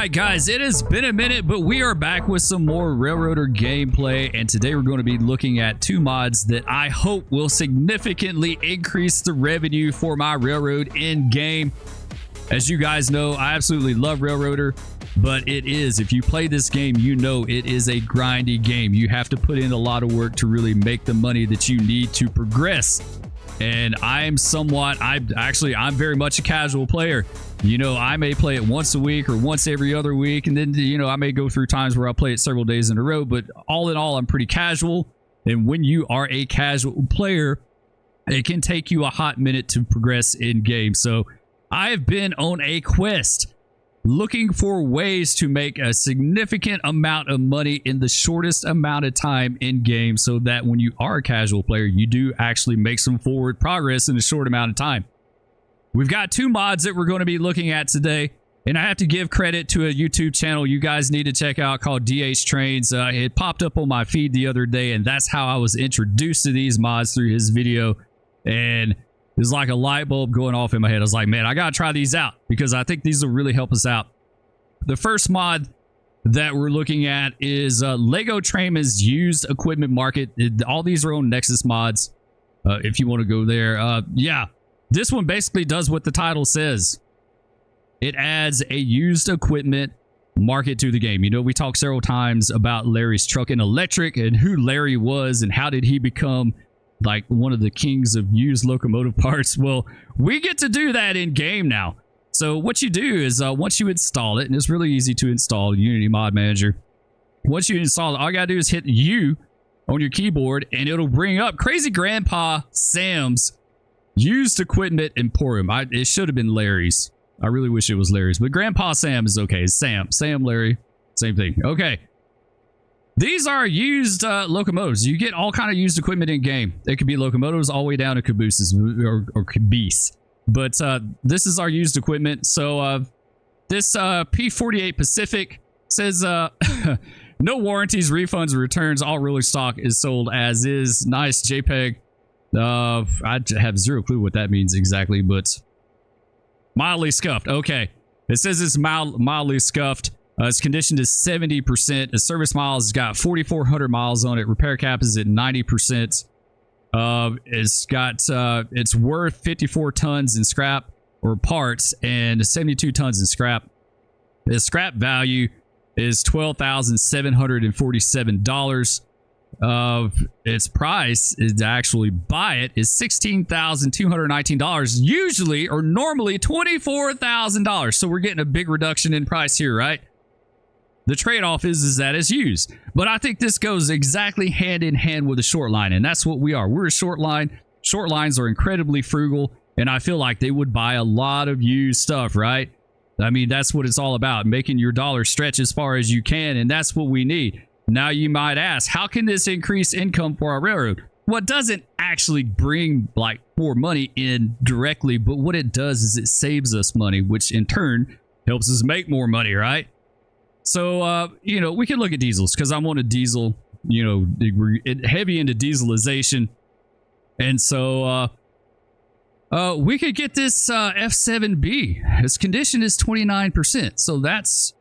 right, guys, it has been a minute, but we are back with some more Railroader gameplay, and today we're going to be looking at two mods that I hope will significantly increase the revenue for my Railroad in game. As you guys know, I absolutely love Railroader, but it is, if you play this game, you know it is a grindy game. You have to put in a lot of work to really make the money that you need to progress. And I'm very much a casual player. You know, I may play it once a week or once every other week, and then, you know, I may go through times where I play it several days in a row, but all in all, I'm pretty casual. And when you are a casual player, it can take you a hot minute to progress in game. So I have been on a quest looking for ways to make a significant amount of money in the shortest amount of time in game, so that when you are a casual player, you do actually make some forward progress in a short amount of time. We've got two mods that we're going to be looking at today, and I have to give credit to a YouTube channel you guys need to check out called DH Trains. It popped up on my feed the other day, and that's how I was introduced to these mods, through his video. And it was like a light bulb going off in my head. I was like, man, I gotta try these out because I think these will really help us out. The first mod that we're looking at is Lego Trainman's used equipment market. All these are on Nexus mods, if you want to go there. Yeah. This one basically does what the title says. It adds a used equipment market to the game. You know, we talked several times about Larry's Truck and Electric and who Larry was and how did he become like one of the kings of used locomotive parts. Well, we get to do that in game now. So what you do is once you install it, and it's really easy to install Unity Mod Manager. Once you install it, all you gotta do is hit U on your keyboard and it'll bring up Crazy Grandpa Sam's Used Equipment Emporium. It should have been Larry's. I really wish it was Larry's, but Grandpa Sam is okay. It's Sam, Larry, same thing. Okay. These are used locomotives. You get all kind of used equipment in game. It could be locomotives all the way down to cabooses or caboose. But this is our used equipment. So this P48 Pacific says no warranties, refunds, or returns. All rolling stock is sold as is. Nice JPEG. I have zero clue what that means exactly, but mildly scuffed. Okay. It says it's mildly scuffed. Its condition is 70%. The service miles has got 4,400 miles on it. Repair cap is at 90%. It's worth 54 tons in scrap or parts and 72 tons in scrap. The scrap value is $12,747. Its price is to actually buy it is $16,219, usually or normally $24,000. So we're getting a big reduction in price here, right? The trade-off is that it's used. But I think this goes exactly hand in hand with a short line, and that's what we are. We're a short line. Short lines are incredibly frugal, and I feel like they would buy a lot of used stuff, right? I mean, that's what it's all about, making your dollar stretch as far as you can, and that's what we need. Now you might ask, how can this increase income for our railroad? Well, it doesn't actually bring like more money in directly, but what it does is it saves us money, which in turn helps us make more money, right? So, you know, we can look at diesels because I'm on a diesel, you know, we're heavy into dieselization. And so we could get this F7B. Its condition is 29%. So that's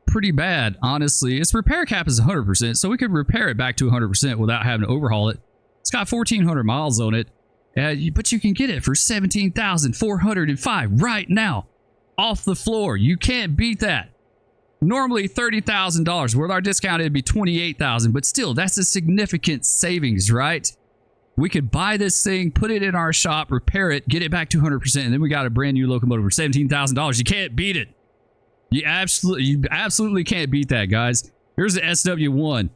pretty bad, honestly. Its repair cap is 100%, so we could repair it back to 100% without having to overhaul it. It's got 1,400 miles on it, but you can get it for $17,405 right now, off the floor. You can't beat that. Normally $30,000. With our discount, it'd be $28,000, but still, that's a significant savings, right? We could buy this thing, put it in our shop, repair it, get it back to 100%, and then we got a brand new locomotive for $17,000. You can't beat it. You absolutely can't beat that, guys. Here's the SW1.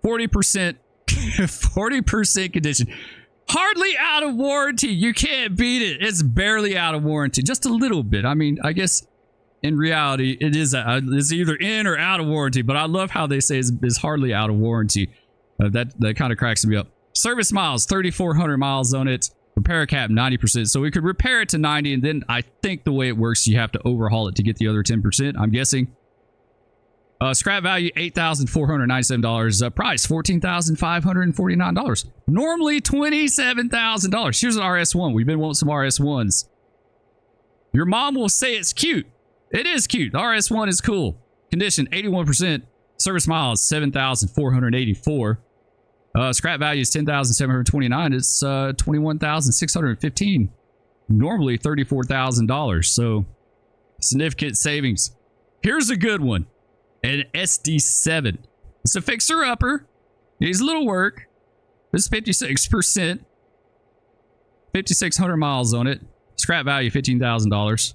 40%, 40% condition. Hardly out of warranty. You can't beat it. It's barely out of warranty. Just a little bit. I mean, I guess in reality, it is it's either in or out of warranty, but I love how they say it's hardly out of warranty. That kind of cracks me up. Service miles, 3,400 miles on it. Repair cap 90%, so we could repair it to 90, and then I think the way it works, you have to overhaul it to get the other 10%, I'm guessing. Scrap value $8,497. Price $14,549. Normally $27,000. Here's an RS1. We've been wanting some RS1s. Your mom will say it's cute. It is cute. The RS1 is cool. Condition 81%. Service miles 7,484. Scrap value is 10,729. It's 21,615. Normally $34,000. So significant savings. Here's a good one. An SD7. It's a fixer-upper. Needs a little work. This is 56%. 5,600 miles on it. Scrap value $15,000.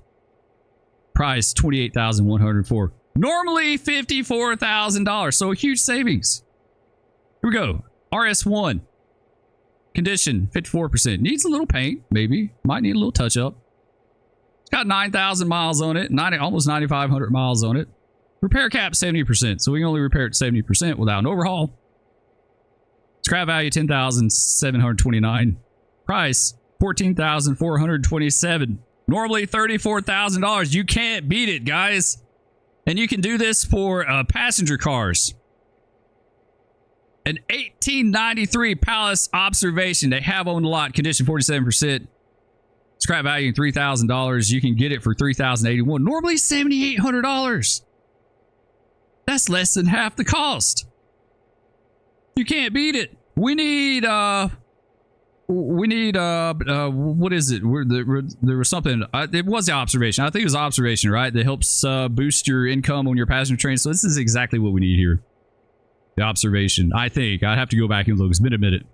Price $28,104. Normally $54,000. So a huge savings. Here we go. RS1. Condition 54%. Needs a little paint, maybe. Might need a little touch up. It's got 9,000 miles on it. Almost 9,500 miles on it. Repair cap 70%. So we can only repair it 70% without an overhaul. Scrap value $10,729. Price $14,427. Normally $34,000. You can't beat it, guys. And you can do this for passenger cars. An 1893 Palace Observation. They have on the lot. Condition 47%. Scrap value $3,000. You can get it for $3,081. Normally $7,800. That's less than half the cost. You can't beat it. We need what is it? There was something. It was the observation. I think it was observation, right? That helps boost your income on your passenger train. So this is exactly what we need here. The observation. I think I'd have to go back and look. It's been a minute.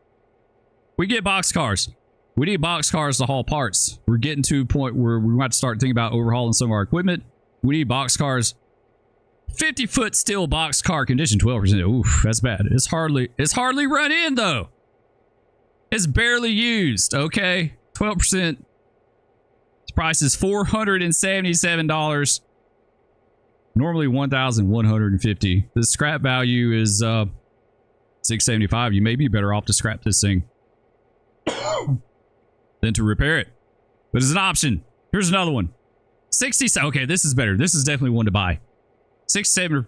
We get box cars. We need box cars to haul parts. We're getting to a point where we might start thinking about overhauling some of our equipment. We need box cars. 50-foot steel box car condition, 12%. Oof, that's bad. It's hardly run in though. It's barely used. Okay, 12%. Its price is $477. Normally $1,150. The scrap value is $675. You may be better off to scrap this thing than to repair it. But it's an option. Here's another one. 60. Okay, this is better. This is definitely one to buy. 67%.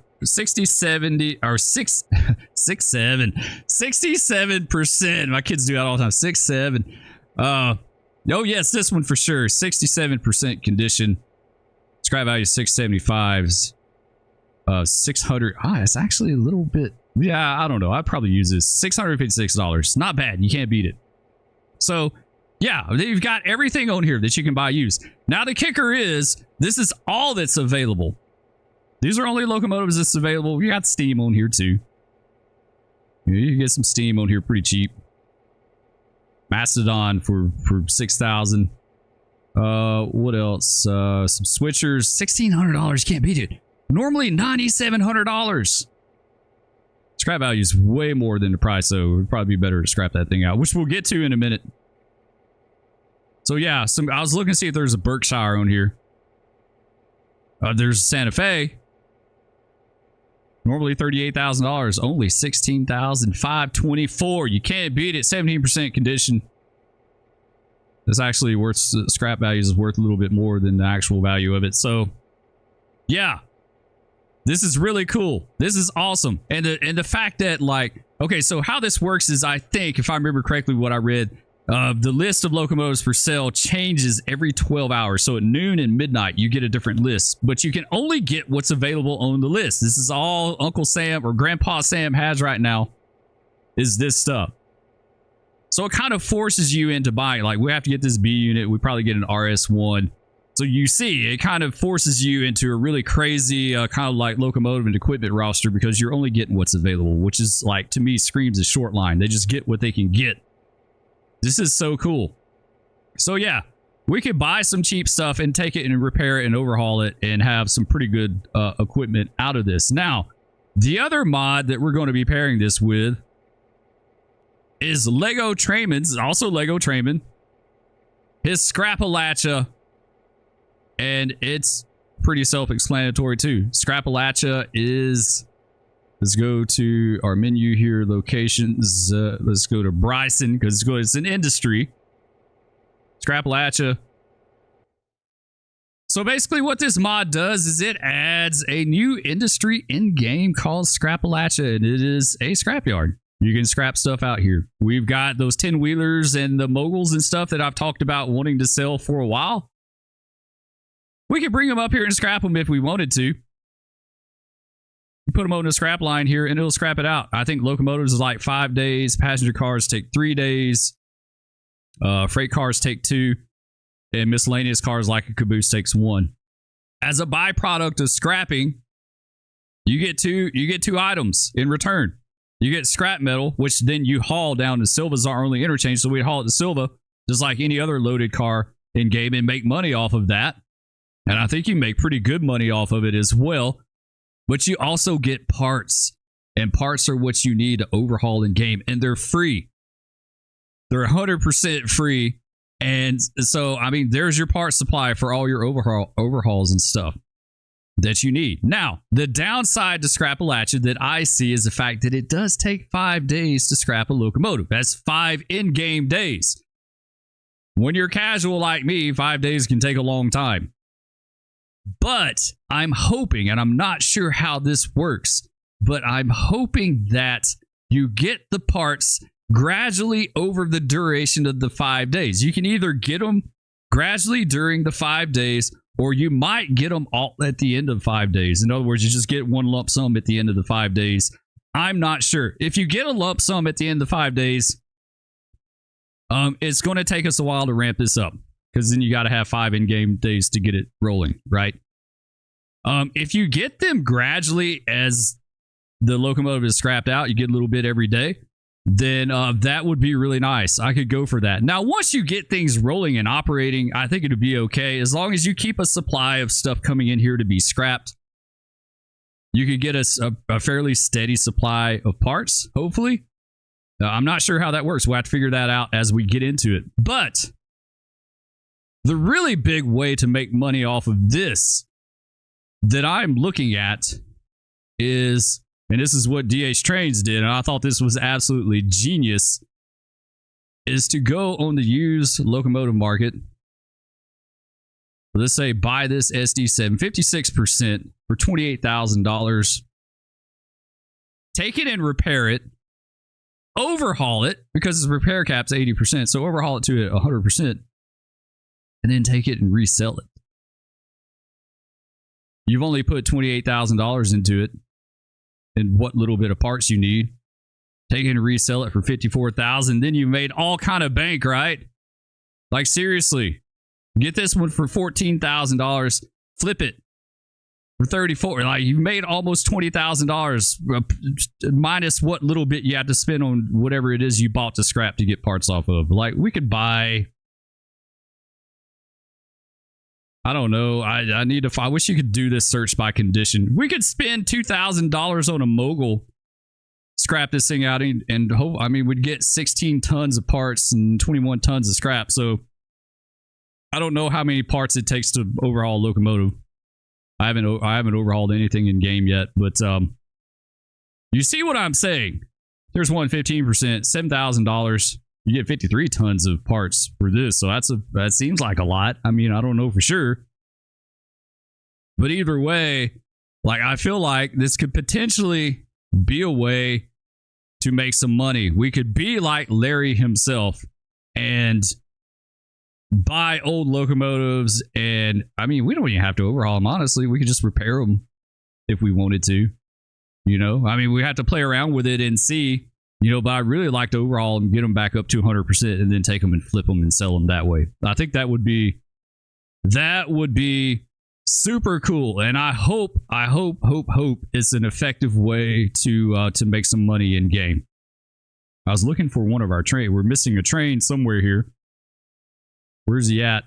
My kids do that all the time. 67. Oh yes, this one for sure. 67% condition. Scrap value 675. 600. It's actually a little bit. Yeah, I don't know. I'd probably use this. $656. Not bad. You can't beat it. So yeah, you've got everything on here that you can buy used. Now the kicker is this is all that's available. These are only locomotives that's available. You got steam on here too. You can get some steam on here pretty cheap. Mastodon for $6,000. What else? Some switchers, $1,600. Can't beat it. Normally $9,700. Scrap value is way more than the price, so it would probably be better to scrap that thing out, which we'll get to in a minute. So yeah, I was looking to see if there's a Berkshire on here. There's Santa Fe. Normally $38,000, only $16,524. You can't beat it. 17% condition. That's actually worth, scrap values is worth a little bit more than the actual value of it. So yeah, this is really cool. This is awesome. And the fact that, like, okay, so how this works is, I think, if I remember correctly what I read, the list of locomotives for sale changes every 12 hours. So at noon and midnight, you get a different list, but you can only get what's available on the list. This is all Uncle Sam or Grandpa Sam has right now, is this stuff. So it kind of forces you into buying. Like, we have to get this B unit. We probably get an RS1. So you see, it kind of forces you into a really crazy kind of like locomotive and equipment roster, because you're only getting what's available, which is, like, to me, screams a short line. They just get what they can get. This is so cool. So yeah, we could buy some cheap stuff and take it and repair it and overhaul it and have some pretty good equipment out of this. Now, the other mod that we're going to be pairing this with is Lego Trainman's, also Lego Trainman, his Scrappalachia, and it's pretty self-explanatory too. Scrappalachia is... Let's go to our menu here, locations. Let's go to Bryson, because it's an industry. Scrappalachia. So basically what this mod does is it adds a new industry in-game called Scrappalachia, and it is a scrapyard. You can scrap stuff out here. We've got those 10-wheelers and the moguls and stuff that I've talked about wanting to sell for a while. We could bring them up here and scrap them if we wanted to. Put them on the scrap line here and it'll scrap it out. I think locomotives is like 5 days. Passenger cars take 3 days. Freight cars take 2. And miscellaneous cars like a caboose takes 1. As a byproduct of scrapping, you get two items in return. You get scrap metal, which then you haul down to Silva's our only interchange. So we haul it to Silva, just like any other loaded car in game, and make money off of that. And I think you make pretty good money off of it as well. But you also get parts, and parts are what you need to overhaul in game, and they're free. They're 100% free. And so, I mean, there's your part supply for all your overhauls and stuff that you need. Now, the downside to Scrappalachia that I see is the fact that it does take 5 days to scrap a locomotive. That's 5 in-game days. When you're casual like me, 5 days can take a long time. But I'm hoping, and I'm not sure how this works, but I'm hoping that you get the parts gradually over the duration of the 5 days. You can either get them gradually during the 5 days, or you might get them all at the end of 5 days. In other words, you just get one lump sum at the end of the 5 days. I'm not sure. If you get a lump sum at the end of 5 days, it's going to take us a while to ramp this up, because then you got to have 5 in-game days to get it rolling, right? If you get them gradually as the locomotive is scrapped out, you get a little bit every day, then that would be really nice. I could go for that. Now, once you get things rolling and operating, I think it would be okay. As long as you keep a supply of stuff coming in here to be scrapped, you could get a fairly steady supply of parts, hopefully. I'm not sure how that works. We'll have to figure that out as we get into it. But the really big way to make money off of this that I'm looking at is, and this is what DH Trains did, and I thought this was absolutely genius, is to go on the used locomotive market. Let's say buy this SD7, 56% for $28,000. Take it and repair it. Overhaul it, because its repair cap's 80%, so overhaul it to 100%. And then take it and resell it. You've only put $28,000 into it, and what little bit of parts you need. Take it and resell it for $54,000. Then you made all kind of bank, right? Like, seriously, get this one for $14,000. Flip it for $34,000. Like, you made almost $20,000 minus what little bit you had to spend on whatever it is you bought to scrap to get parts off of. Like, we could buy, I don't know. I wish you could do this search by condition. We could spend $2,000 on a mogul, scrap this thing out, and hope, I mean, we'd get 16 tons of parts and 21 tons of scrap. So I don't know how many parts it takes to overhaul a locomotive. I haven't overhauled anything in game yet, but you see what I'm saying? There's one 15%, $7,000. You get 53 tons of parts for this, so that seems like a lot. I mean, I don't know for sure, but either way, like, I feel like this could potentially be a way to make some money. We could be like Larry himself and buy old locomotives, and I mean, we don't even have to overhaul them, honestly. We could just repair them if we wanted to, you know? I mean, we have to play around with it and see, you know, but I really like to overhaul them, get them back up to 100%, and then take them and flip them and sell them that way. I think that would be super cool, and I hope it's an effective way to make some money in game. I was looking for one of our train. We're missing a train somewhere here. Where's he at?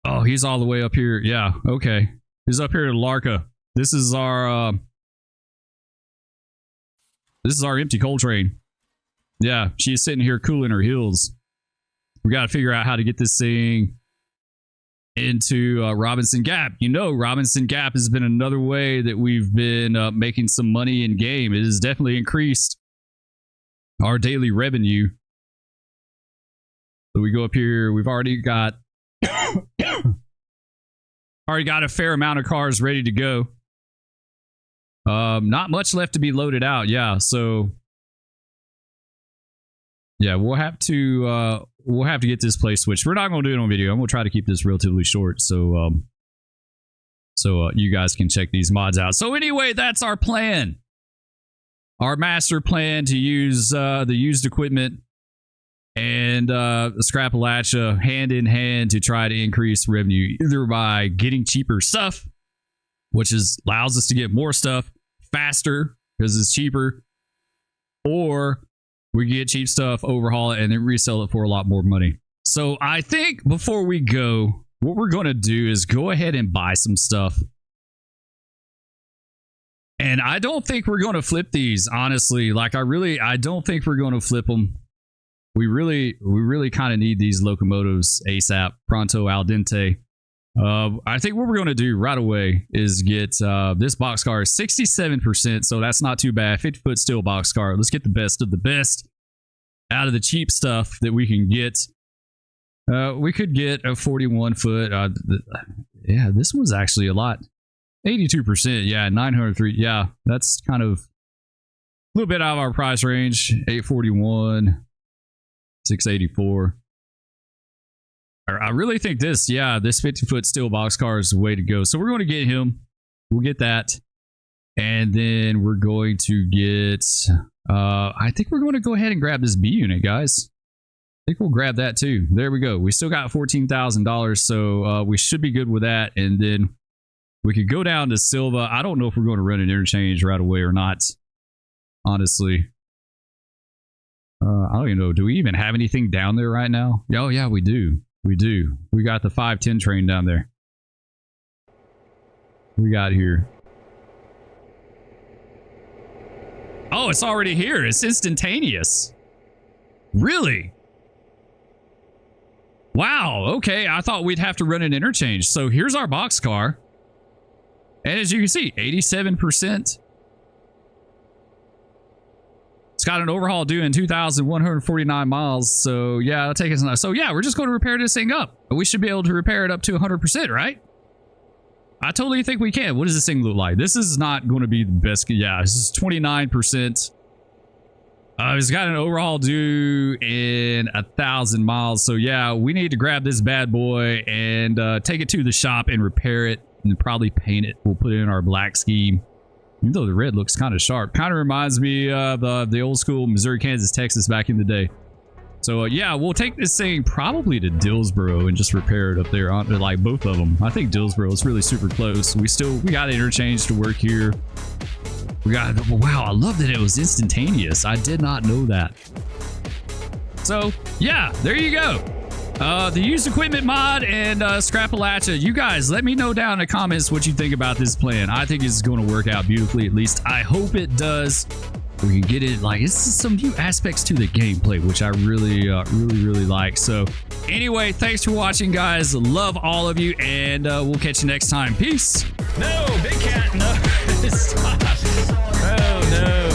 Oh, he's all the way up here. Yeah, okay. He's up here at Larka. This is our empty coal train. Yeah, she's sitting here cooling her heels. We got to figure out how to get this thing into Robinson Gap. You know, Robinson Gap has been another way that we've been making some money in game. It has definitely increased our daily revenue. So we go up here. We've already got a fair amount of cars ready to go. Not much left to be loaded out. Yeah, so yeah, we'll have to we'll have to get this place switched. We're not going to do it on video. I'm going to try to keep this relatively short, so you guys can check these mods out. So anyway, that's our plan. Our master plan to use the used equipment and Scrappalachia hand in hand to try to increase revenue, either by getting cheaper stuff, which allows us to get more stuff faster because it's cheaper, or we get cheap stuff, overhaul it, and then resell it for a lot more money. So I think before we go, what we're going to do is go ahead and buy some stuff. And I don't think we're going to flip these, honestly. Like, I don't think we're going to flip them. We really kind of need these locomotives ASAP, pronto, al dente. I think what we're going to do right away is get this boxcar is 67%, so that's not too bad. 50-foot steel boxcar. Let's get the best of the best out of the cheap stuff that we can get. We could get a 41-foot. Yeah, this one's actually a lot. 82%. Yeah, 903. Yeah, that's kind of a little bit out of our price range. 841. 684. I really think this 50-foot steel boxcar is the way to go. So we're going to get him. We'll get that. And then we're going to get, I think we're going to go ahead and grab this B unit, guys. I think we'll grab that too. There we go. We still got $14,000. So we should be good with that. And then we could go down to Silva. I don't know if we're going to run an interchange right away or not, honestly. I don't even know. Do we even have anything down there right now? Oh, yeah, we do. We do. We got the 510 train down there. We got here. Oh, it's already here. It's instantaneous. Really? Wow. Okay. I thought we'd have to run an interchange. So here's our boxcar. And as you can see, 87%. It's got an overhaul due in 2,149 miles. So yeah, it'll take us. So yeah, we're just going to repair this thing up. We should be able to repair it up to 100%, right? I totally think we can. What does this thing look like? This is not going to be the best. Yeah, this is 29%. It's got an overhaul due in 1,000 miles. So yeah, we need to grab this bad boy and take it to the shop and repair it and probably paint it. We'll put it in our black scheme. Even though the red looks kind of sharp. Kind of reminds me of the old school Missouri, Kansas, Texas back in the day. So yeah, we'll take this thing probably to Dillsboro and just repair it up there on like both of them. I think Dillsboro is really super close. We got interchange to work here. Wow, I love that it was instantaneous. I did not know that. So yeah, there you go. The used equipment mod and Scrappalachia. You guys, let me know down in the comments what you think about this plan. I think it's going to work out beautifully. At least I hope it does. We can get it. Like, it's some new aspects to the gameplay, which I really like. So anyway, thanks for watching, guys. Love all of you, and we'll catch you next time. Peace. No, big cat. No, stop. Oh no.